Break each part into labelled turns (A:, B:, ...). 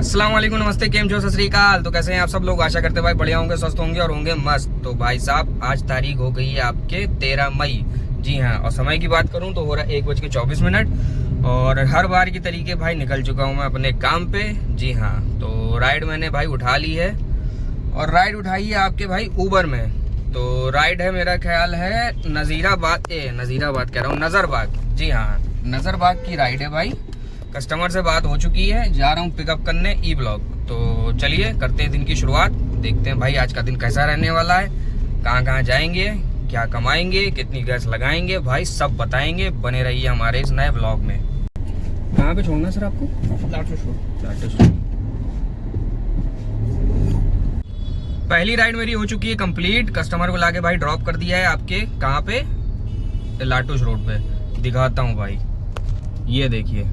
A: अस्सलाम वालेकुम, नमस्ते, केम जो, सत श्री अकाल। तो कैसे हैं आप सब लोग? आशा करते भाई बढ़िया होंगे, स्वस्थ होंगे और होंगे मस्त। तो भाई साहब आज तारीख हो गई है आपके 13 मई। जी हाँ, और समय की बात करूं तो हो रहा है 1:24 और हर बार की तरीके भाई निकल चुका हूं मैं अपने काम पे। जी हाँ, तो राइड मैंने भाई उठा ली है और राइड उठाई है आपके भाई ऊबर में। तो राइड है, मेरा ख्याल है नज़ीराबाद कह रहा हूँ, नज़रबाग। जी हाँ, नज़रबाग की राइड है भाई। कस्टमर से बात हो चुकी है, जा रहा हूँ पिकअप करने ई ब्लॉक। तो चलिए करते हैं दिन की शुरुआत। देखते हैं भाई आज का दिन कैसा रहने वाला है, कहाँ जाएंगे, क्या कमाएंगे, कितनी गैस लगाएंगे, भाई सब बताएंगे। बने रहिए हमारे इस नए ब्लॉग में। कहाँ पे छोड़ना सर आपको? लाटू। पहली राइड मेरी हो चुकी है कंप्लीट। कस्टमर को लाके भाई ड्रॉप कर दिया है आपके कहाँ पे, लाटूस रोड पे। दिखाता हूँ भाई, ये देखिए,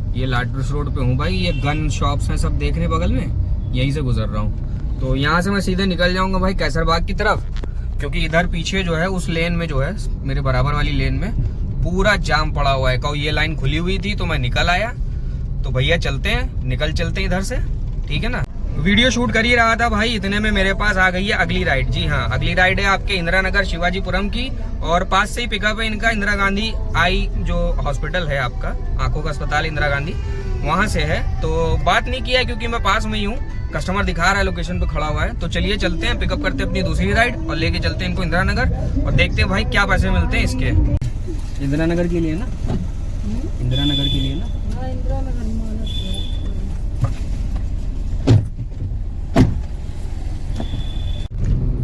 A: ये लाटूस रोड पे हूँ भाई। ये गन शॉप्स हैं सब देखने बगल में, यहीं से गुजर रहा हूँ। तो यहाँ से मैं सीधे निकल जाऊंगा भाई कैसरबाग की तरफ, क्योंकि इधर पीछे जो है उस लेन में जो है मेरे बराबर वाली लेन में पूरा जाम पड़ा हुआ है। ये लाइन खुली हुई थी तो मैं निकल आया। तो भैया चलते हैं, चलते हैं इधर से, ठीक है ना। वीडियो शूट कर ही रहा था भाई, इतने में मेरे पास आ गई है अगली राइड। जी हाँ, अगली राइड है आपके इंदिरा नगर शिवाजीपुरम की, और पास से ही पिकअप है इनका इंदिरा गांधी आई जो हॉस्पिटल है आपका, आंखों का अस्पताल इंदिरा गांधी, वहां से है। तो बात नहीं किया क्योंकि मैं पास में ही हूँ, कस्टमर दिखा रहा है लोकेशन पे खड़ा हुआ है। तो चलिए चलते हैं, पिकअप करते हैं अपनी दूसरी राइड और लेके चलते हैं इनको इंदिरा नगर, और देखते हैं भाई क्या पैसे मिलते हैं इसके। इंदिरा नगर के लिए ना, इंदिरा नगर के लिए ना।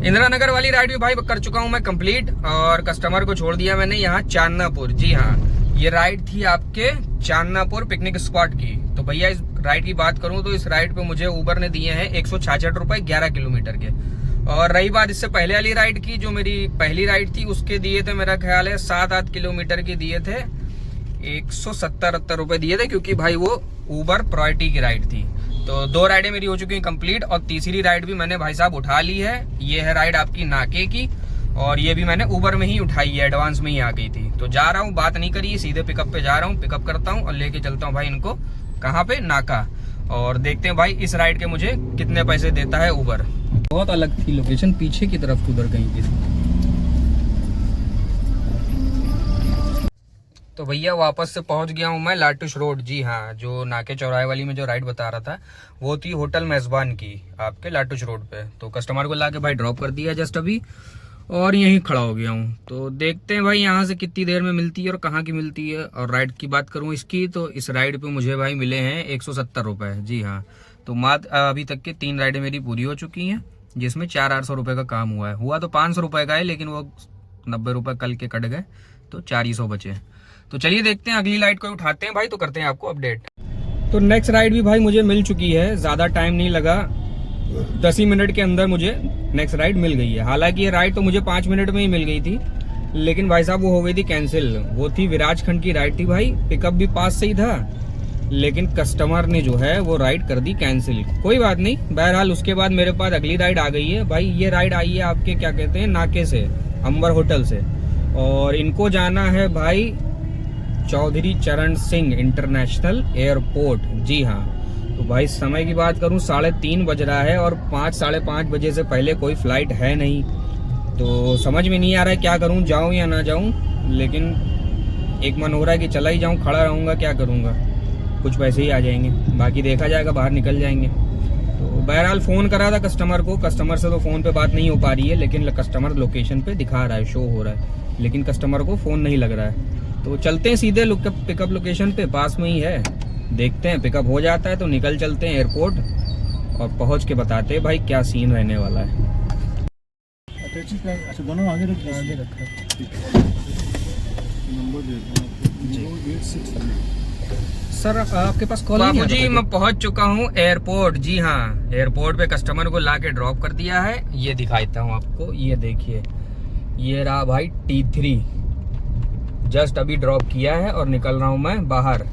A: इंदिरा नगर वाली राइड भी भाई कर चुका हूं मैं कंप्लीट, और कस्टमर को छोड़ दिया मैंने यहाँ चांदनापुर। जी हाँ, ये राइड थी आपके चांदनापुर पिकनिक स्पॉट की। तो भैया इस राइड की बात करूं तो इस राइड पे मुझे ऊबर ने दिए हैं 166 रुपए 11 किलोमीटर के। और रही बात इससे पहले वाली राइड की, जो मेरी पहली राइड थी, उसके दिए थे मेरा ख्याल है 7-8 किलोमीटर के दिए थे 170-80 रुपए दिए थे, क्योंकि भाई वो ऊबर प्रायोरिटी की राइड थी। तो 2 राइडें मेरी हो चुकी हैं कंप्लीट, और तीसरी राइड भी मैंने भाई साहब उठा ली है। ये है राइड आपकी नाके की, और ये भी मैंने ऊबर में ही उठाई है, एडवांस में ही आ गई थी। तो जा रहा हूँ, बात नहीं करी, सीधे पिकअप पे जा रहा हूँ, पिकअप करता हूँ और लेके चलता हूँ भाई इनको कहाँ पे, नाका। और देखते हैं भाई इस राइड के मुझे कितने पैसे देता है ऊबर। बहुत अलग थी लोकेशन, पीछे की तरफ उधर कहीं की। तो भैया वापस से पहुंच गया हूं मैं लाटूस रोड। जी हाँ, जो नाके चौराहे वाली में जो राइड बता रहा था वो थी होटल मेजबान की आपके लाटूस रोड पे। तो कस्टमर को लाके भाई ड्रॉप कर दिया जस्ट अभी, और यहीं खड़ा हो गया हूँ। तो देखते हैं भाई यहाँ से कितनी देर में मिलती है और कहाँ की मिलती है। और राइड की बात करूँ इसकी, तो इस राइड पे मुझे भाई मिले हैं 170 रुपए। जी हाँ, तो मात्र अभी तक के 3 राइडें मेरी पूरी हो चुकी हैं, जिसमें 400-800 रुपए का काम हुआ तो 500 रुपए का है, लेकिन वो 90 रुपए कल के कट गए, तो 400 बचे। तो चलिए देखते हैं अगली राइड को उठाते हैं भाई, तो करते हैं आपको अपडेट। तो नेक्स्ट राइड भी भाई मुझे मिल चुकी है, ज्यादा टाइम नहीं लगा, 10 ही मिनट के अंदर मुझे नेक्स्ट राइड मिल गई है। हालांकि ये राइड तो मुझे 5 मिनट में ही मिल गई थी, लेकिन भाई साहब वो हो गई थी कैंसिल। वो थी विराजखंड की राइड थी भाई, पिकअप भी पास से ही था, लेकिन कस्टमर ने जो है वो राइड कर दी कैंसिल। कोई बात नहीं, बहरहाल उसके बाद मेरे पास अगली राइड आ गई है भाई। ये राइड आई है आपके क्या कहते हैं, नाके से, अंबर होटल से, और इनको जाना है भाई चौधरी चरण सिंह इंटरनेशनल एयरपोर्ट। जी हाँ, तो भाई समय की बात करूं 3:30 बज रहा है, और 5-5:30 बजे से पहले कोई फ्लाइट है नहीं। तो समझ में नहीं आ रहा है क्या करूं, जाऊं या ना जाऊं, लेकिन एक मन हो रहा है कि चला ही जाऊं, खड़ा रहूंगा, क्या करूंगा, कुछ पैसे ही आ जाएंगे, बाकी देखा जाएगा, बाहर निकल जाएंगे। तो बहरहाल फ़ोन करा था कस्टमर को, कस्टमर से तो फ़ोन पे बात नहीं हो पा रही है, लेकिन कस्टमर लोकेशन पे दिखा रहा है, शो हो रहा है, लेकिन कस्टमर को फ़ोन नहीं लग रहा है। तो चलते हैं सीधे पिकअप लोकेशन पे, पास में ही है। देखते हैं पिकअप हो जाता है तो निकल चलते हैं एयरपोर्ट, और पहुंच के बताते हैं भाई क्या सीन रहने वाला है।
B: अच्छा दोनों आगे रखा नंबर दे दो।
A: सर आपके पास कॉल? बाबू जी मैं पहुंच चुका हूं एयरपोर्ट। जी हाँ, एयरपोर्ट पे कस्टमर को लाके ड्रॉप कर दिया है। ये दिखाता हूं आपको, ये देखिए, ये रहा भाई T3, जस्ट अभी ड्रॉप किया है और निकल रहा हूं मैं बाहर।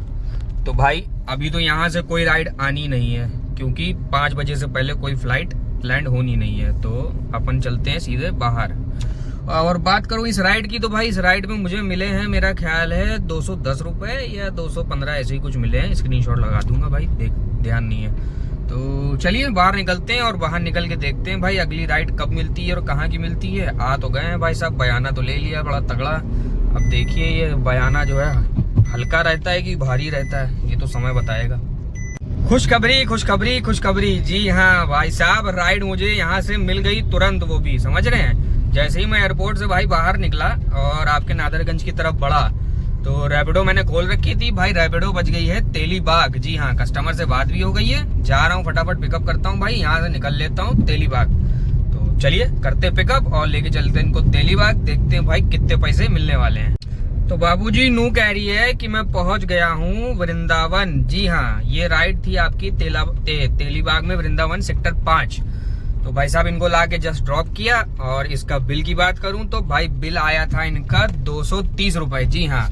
A: तो भाई अभी तो यहाँ से कोई राइड आनी नहीं है, क्योंकि 5 बजे से पहले कोई फ्लाइट लैंड होनी नहीं है। तो अपन चलते हैं सीधे बाहर। और बात करूं इस राइड की, तो भाई इस राइड में मुझे मिले हैं, मेरा ख्याल है 210 रुपए या 215 ऐसे ही कुछ मिले हैं। स्क्रीनशॉट लगा दूंगा भाई, ध्यान नहीं है। तो चलिए बाहर निकलते हैं और बाहर निकल के देखते हैं भाई अगली राइड कब मिलती है और कहाँ की मिलती है। आ तो गए हैं भाई साहब, बयाना तो ले लिया बड़ा तगड़ा। अब देखिए ये बयाना जो है हल्का रहता है कि भारी रहता है, ये तो समय बताएगा। खुशखबरी खुशखबरी खुशखबरी, जी हाँ भाई साहब, राइड मुझे यहाँ से मिल गई तुरंत, वो भी समझ रहे हैं। जैसे ही मैं एयरपोर्ट से भाई बाहर निकला और आपके नादरगंज की तरफ बढ़ा तो रैपिडो मैंने खोल रखी थी भाई, रैपिडो बज गई है तेलीबाग। जी हाँ, कस्टमर से बात भी हो गई है, जा रहा हूँ फटाफट पिकअप करता हूँ भाई, यहाँ से निकल लेता हूँ तेलीबाग। तो चलिए करते पिकअप और लेके चलते हैं इनको तेलीबाग, देखते हैं भाई कितने पैसे मिलने वाले हैं। तो बाबूजी नू कह रही है कि मैं पहुंच गया हूँ वृंदावन। जी हाँ, ये राइड थी आपकी तेलीबाग में, वृंदावन सेक्टर 5। तो भाई साहब इनको ला के जस्ट ड्रॉप किया। और इसका बिल की बात करूं तो भाई बिल आया था इनका 230 रुपए। जी हाँ,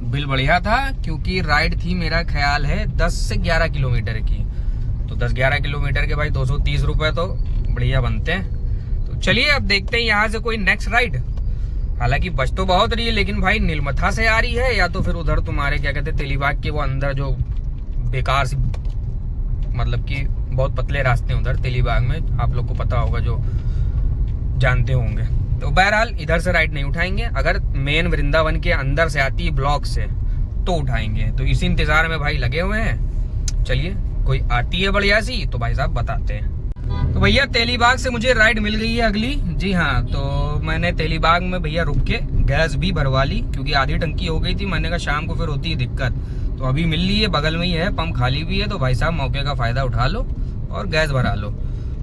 A: बिल बढ़िया था क्योंकि राइड थी मेरा ख्याल है 10 से 11 किलोमीटर की। तो 10-11 किलोमीटर के भाई 230 रुपए तो बढ़िया बनते हैं। तो चलिए अब देखते हैं यहाँ से कोई नेक्स्ट राइड। हालांकि बच तो बहुत रही है लेकिन भाई नीलमथा से आ रही है या तो फिर उधर तुम्हारे क्या कहते हैं तेलीबाग के वो अंदर जो बेकार सी, मतलब कि बहुत पतले रास्ते हैं उधर तेलीबाग में, आप लोग को पता होगा जो जानते होंगे। तो बहरहाल इधर से राइड नहीं उठाएंगे, अगर मेन वृंदावन के अंदर से आती है ब्लॉक से तो उठाएंगे। तो इसी इंतजार में भाई लगे हुए हैं। चलिए कोई आती है बढ़िया सी तो भाई साहब बताते हैं। तो भैया तेलीबाग से मुझे राइड मिल गई है अगली। जी हाँ, तो मैंने तेलीबाग में भैया रुक के गैस भी भरवा ली क्योंकि आधी टंकी हो गई थी। मैंने कहा शाम को फिर होती है दिक्कत, तो अभी मिल ली है, बगल में ही है, पंप खाली भी है। तो भाई साहब मौके का फायदा उठा लो और गैस भरा लो।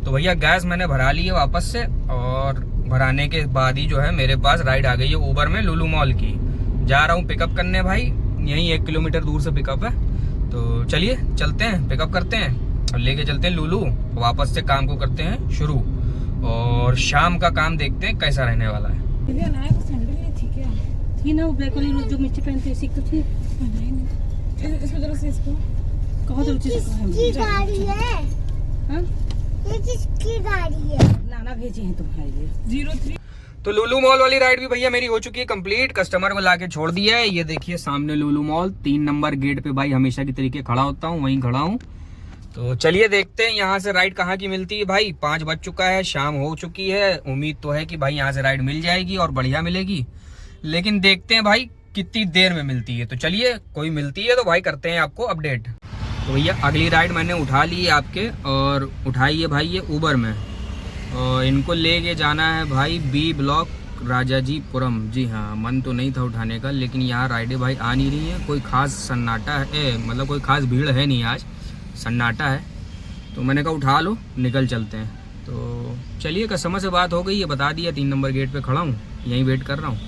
A: तो भैया गैस मैंने भरा ली है वापस से, और भराने के बाद ही जो है मेरे पास राइड आ गई है ऊबर में लुलु मॉल की। जा रहा हूँ पिकअप करने भाई, यहीं 1 किलोमीटर दूर से पिकअप है। तो चलिए चलते हैं, पिकअप करते हैं और लेके चलते हैं लुलु, वापस से काम को करते हैं शुरू और शाम का काम देखते हैं कैसा रहने वाला है।
C: थी ना वो ब्लैक वाली जो मिर्ची पहनते हैं तो थी, इसमें जरा से इसको कहो तो रुचि से गाड़ी है। हां ये किसकी गाड़ी है? नाना भेजे हैं तुम्हारे लिए 03।
A: तो लुलु मॉल वाली राइड भी भैया मेरी हो चुकी है कंप्लीट, कस्टमर को लाके छोड़ दिया है। ये देखिए सामने लुलु मॉल, 3 नंबर गेट पे भाई हमेशा की तरीके खड़ा होता हूँ, वहीं खड़ा हूँ। तो चलिए देखते हैं यहाँ से राइड कहाँ की मिलती है भाई। 5 बज चुका है, शाम हो चुकी है। उम्मीद तो है कि भाई यहाँ से राइड मिल जाएगी और बढ़िया मिलेगी, लेकिन देखते हैं भाई कितनी देर में मिलती है। तो चलिए कोई मिलती है तो भाई करते हैं आपको अपडेट। तो भैया अगली राइड मैंने उठा ली है आपके, और उठाई है भाई ये ऊबर में, और इनको लेके जाना है भाई बी ब्लॉक राजाजीपुरम। जी हाँ, मन तो नहीं था उठाने का, लेकिन यहाँ राइडें भाई आ नहीं रही हैं। कोई खास सन्नाटा है, मतलब कोई खास भीड़ है नहीं, आज सन्नाटा है। तो मैंने कहा उठा लो, निकल चलते हैं। तो चलिए कस्टमर से बात हो गई है, बता दिया 3 नंबर गेट पे खड़ा हूँ, यहीं वेट कर रहा हूँ।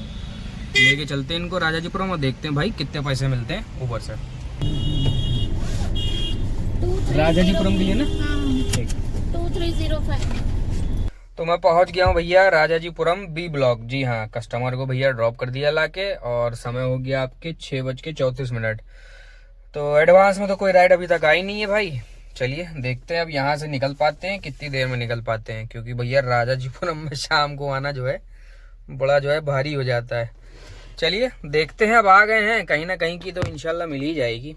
A: लेके चलते हैं इनको राजाजीपुरम और देखते हैं भाई कितने पैसे मिलते हैं ऊबर से। राजाजीपुरम के लिए ना, ठीक
C: 2305।
A: तो मैं पहुंच गया हूं भैया राजाजीपुरम बी ब्लॉक। जी हाँ, कस्टमर को भैया ड्रॉप कर दिया लाके, और समय हो गया आपके 6:34। तो एडवांस में तो कोई राइड अभी तक आई नहीं है भाई। चलिए देखते हैं अब यहाँ से निकल पाते हैं, कितनी देर में निकल पाते हैं, क्योंकि भैया राजाजीपुरम में शाम को आना जो है बड़ा जो है भारी हो जाता है। चलिए देखते हैं, अब आ गए हैं कहीं ना कहीं की तो इंशाल्लाह मिल ही जाएगी।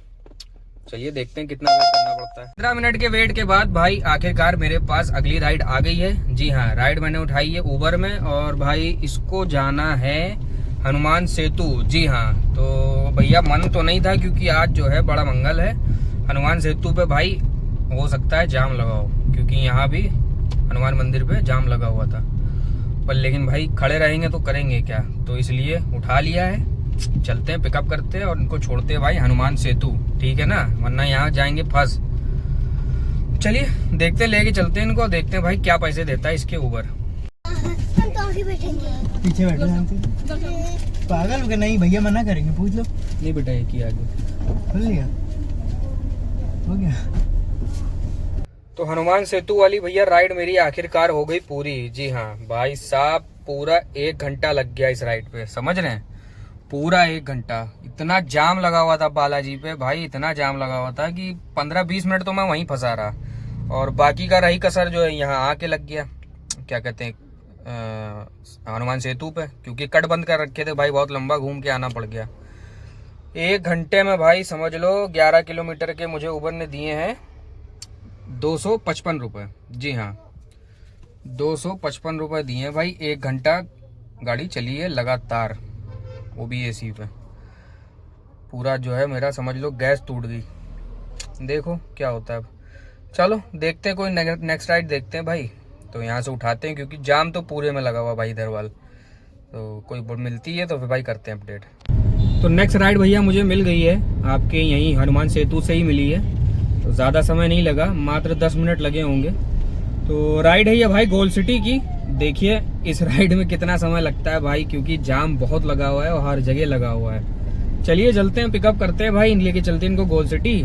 A: चलिए देखते हैं कितना वेट करना पड़ता है। 15 मिनट के वेट के बाद भाई आखिरकार मेरे पास अगली राइड आ गई है। जी हाँ, राइड मैंने उठाई है ऊबर में, और भाई इसको जाना है हनुमान सेतु। जी हाँ, तो भैया मन तो नहीं था क्योंकि आज जो है बड़ा मंगल है। हनुमान सेतु पे भाई हो सकता है जाम लगा हो, क्योंकि यहाँ भी हनुमान मंदिर पे जाम लगा हुआ था, पर लेकिन भाई खड़े रहेंगे तो करेंगे क्या, तो इसलिए उठा लिया है। चलते हैं, पिकअप करते हैं और इनको छोड़ते हैं भाई हनुमान सेतु, ठीक है ना, वरना यहाँ जाएंगे फंस। चलिए देखते हैं, लेके चलते हैं इनको, देखते हैं भाई क्या पैसे देता है इसके ऊबर।
B: पीछे बैठो शांति, पागल हो गए? नहीं भैया मना करेंगे, पूछ लो।
A: नहीं बेटा एक ही आगे
B: खुल लिया, हो गया।
A: तो हनुमान सेतु वाली भैया राइड मेरी आखिरकार हो गई पूरी। जी हाँ भाई साहब, पूरा 1 घंटा लग गया इस राइड पे, समझ रहे हैं, पूरा 1 घंटा। इतना जाम लगा हुआ था बालाजी पे भाई, इतना जाम लगा हुआ था कि 15-20 मिनट तो मैं वहीं फंसा रहा, और बाकी का रही कसर जो है यहाँ आके लग गया, क्या कहते हैं, हनुमान सेतु पे, क्योंकि कट बंद कर रखे थे भाई, बहुत लंबा घूम के आना पड़ गया। 1 घंटे में भाई समझ लो 11 किलोमीटर के मुझे ऊबर ने दिए हैं 255 रुपये। जी हाँ, 255 रुपये दिए भाई। 1 घंटा गाड़ी चली है लगातार, वो भी एसी पे। पूरा जो है मेरा समझ लो गैस टूट गई। देखो क्या होता है अब। चलो देखते हैं, कोई नेक्स्ट राइड देखते हैं भाई। तो यहाँ से उठाते हैं क्योंकि जाम तो पूरे में लगा हुआ भाई इधर वाल। तो कोई मिलती है तो फिर भाई करते हैं अपडेट। तो नेक्स्ट राइड भैया मुझे मिल गई है, आपके यहीं हनुमान सेतु से ही मिली है। तो ज़्यादा समय नहीं लगा, मात्र 10 मिनट लगे होंगे। तो राइड है ये भाई गोल सिटी की। देखिए इस राइड में कितना समय लगता है भाई, क्योंकि जाम बहुत लगा हुआ है और हर जगह लगा हुआ है। चलिए चलते हैं, पिकअप करते हैं भाई, लेके चलते हैं इनको गोल सिटी।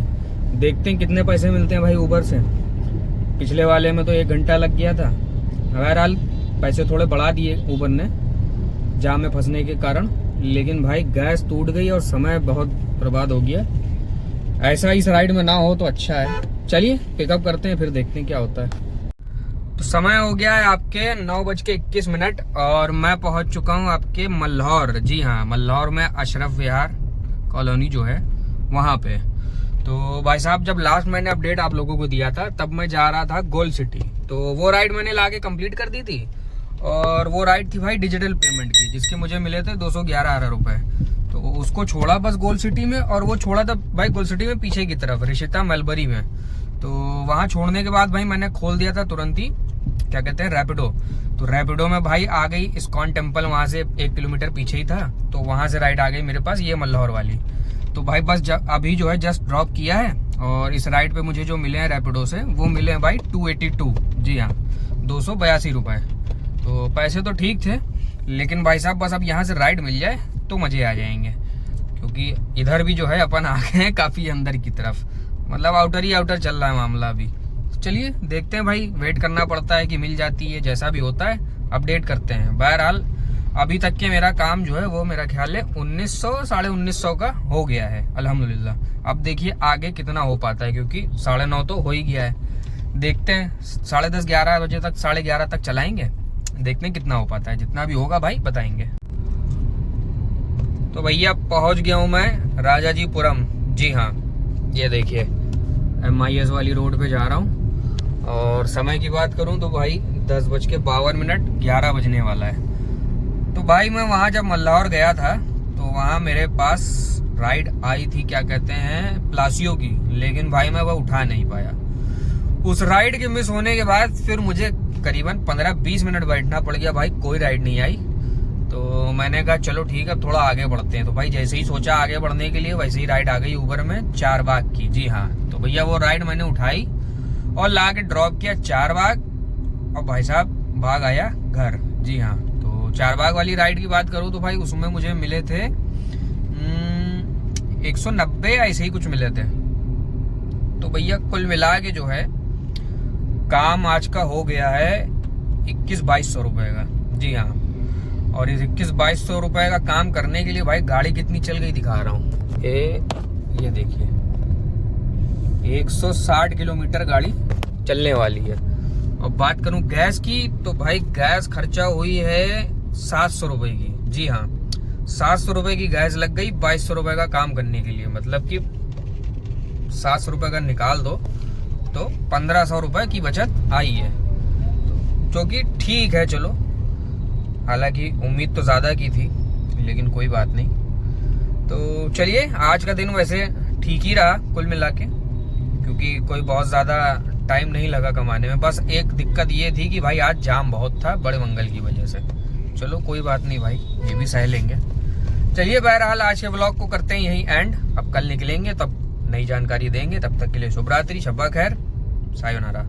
A: देखते हैं कितने पैसे मिलते हैं भाई ऊबर से। पिछले वाले में तो 1 घंटा लग गया था। बहरहाल पैसे थोड़े बढ़ा दिए ऊबर ने जाम में फंसने के कारण, लेकिन भाई गैस टूट गई और समय बहुत बर्बाद हो गया। ऐसा इस राइड में ना हो तो अच्छा है। चलिए पिकअप करते हैं, फिर देखते हैं क्या होता है। तो समय हो गया है आपके 9:21 और मैं पहुंच चुका हूं आपके मल्हौर। जी हाँ, मल्हौर में अशरफ विहार कॉलोनी जो है वहां पे। तो भाई साहब जब लास्ट मैंने अपडेट आप लोगों को दिया था तब मैं जा रहा था गोल सिटी। तो वो राइड मैंने लाके कंप्लीट कर दी थी और वो राइड थी भाई डिजिटल पेमेंट की, जिसके मुझे मिले थे 211 रुपए। तो उसको छोड़ा बस गोल सिटी में, और वो छोड़ा था भाई गोल सिटी में पीछे की तरफ रिशिता मलबरी में। तो वहां छोड़ने के बाद भाई मैंने खोल दिया था तुरंत ही, क्या कहते हैं, रैपिडो। तो रैपिडो में भाई आ गई इस्कॉन टेम्पल, वहां से 1 किलोमीटर पीछे ही था। तो वहां से राइड आ गई मेरे पास ये मल्हौर वाली। तो भाई बस अभी जो है जस्ट ड्रॉप किया है और इस राइड पे मुझे जो मिले हैं रैपिडो से वो मिले हैं भाई 282। जी हाँ, 282 रुपए। तो पैसे तो ठीक थे, लेकिन भाई साहब बस अब यहाँ से राइड मिल जाए तो मजे आ जाएंगे, क्योंकि इधर भी जो है अपन आ गए हैं काफी अंदर की तरफ। मतलब आउटर ही आउटर चल रहा है मामला अभी। चलिए देखते हैं भाई, वेट करना पड़ता है कि मिल जाती है, जैसा भी होता है अपडेट करते हैं। बहरहाल अभी तक के मेरा काम जो है वो मेरा ख्याल है 1900 साढ़े 1900 का हो गया है अल्हम्दुलिल्लाह। अब देखिए आगे कितना हो पाता है, क्योंकि 9:30 तो हो ही गया है। देखते हैं 10:30 11 बजे तक, 11:30 तक चलाएंगे, देखते हैं कितना हो पाता है। जितना भी होगा भाई बताएंगे। तो भैया पहुंच गया हूं मैं राजाजीपुरम। जी हाँ, ये देखिए MIS वाली रोड पे जा रहा हूं और समय की बात करूं तो भाई 10:52, 11 बजने वाला है। तो भाई मैं वहां जब मल्हौर गया था तो वहां मेरे पास राइड आई थी, क्या कहते हैं, प्लासियो की, लेकिन भाई मैं वो उठा नहीं पाया। उस राइड के मिस होने के बाद फिर मुझे करीबन 15-20 मिनट बैठना पड़ गया भाई, कोई राइड नहीं आई। तो मैंने कहा चलो ठीक है, थोड़ा आगे बढ़ते हैं। तो भाई जैसे ही सोचा आगे बढ़ने के लिए, वैसे ही राइड आ गई ऊबर में चारबाग की। जी हाँ, तो भैया वो राइड मैंने उठाई और ला के ड्रॉप किया चारबाग, और भाई साहब भाग आया घर। जी हाँ, तो चारबाग वाली राइड की बात करूँ तो भाई उसमें मुझे मिले थे 190 ऐसे ही कुछ मिले थे। तो भैया कुल मिला के जो है काम आज का हो गया है 21-2200 रुपए का। जी हाँ, और इस 21-2200 रुपए का काम करने के लिए भाई गाड़ी कितनी चल गई दिखा रहा हूँ। ये देखिए 160 किलोमीटर गाड़ी चलने वाली है। और बात करूं गैस की तो भाई गैस खर्चा हुई है 700 रुपए की। जी हाँ, 700 रुपए की गैस लग गई 2200 रुपए का काम करने के लिए। मतलब कि 700 रुपए का निकाल दो तो 1500 रुपए की बचत आई है, जो कि ठीक है। चलो, हालांकि उम्मीद तो ज्यादा की थी, लेकिन कोई बात नहीं। तो चलिए आज का दिन वैसे ठीक ही रहा कुल मिला के, क्योंकि कोई बहुत ज्यादा टाइम नहीं लगा कमाने में। बस एक दिक्कत ये थी कि भाई आज जाम बहुत था बड़े मंगल की वजह से। चलो कोई बात नहीं भाई, ये भी सह लेंगे। चलिए बहरहाल आज के व्लॉग को करते हैं यहीं एंड। अब कल निकलेंगे तब नई जानकारी देंगे। तब तक के लिए शुभ रात्रि, शब्बा खैर, सायोनारा।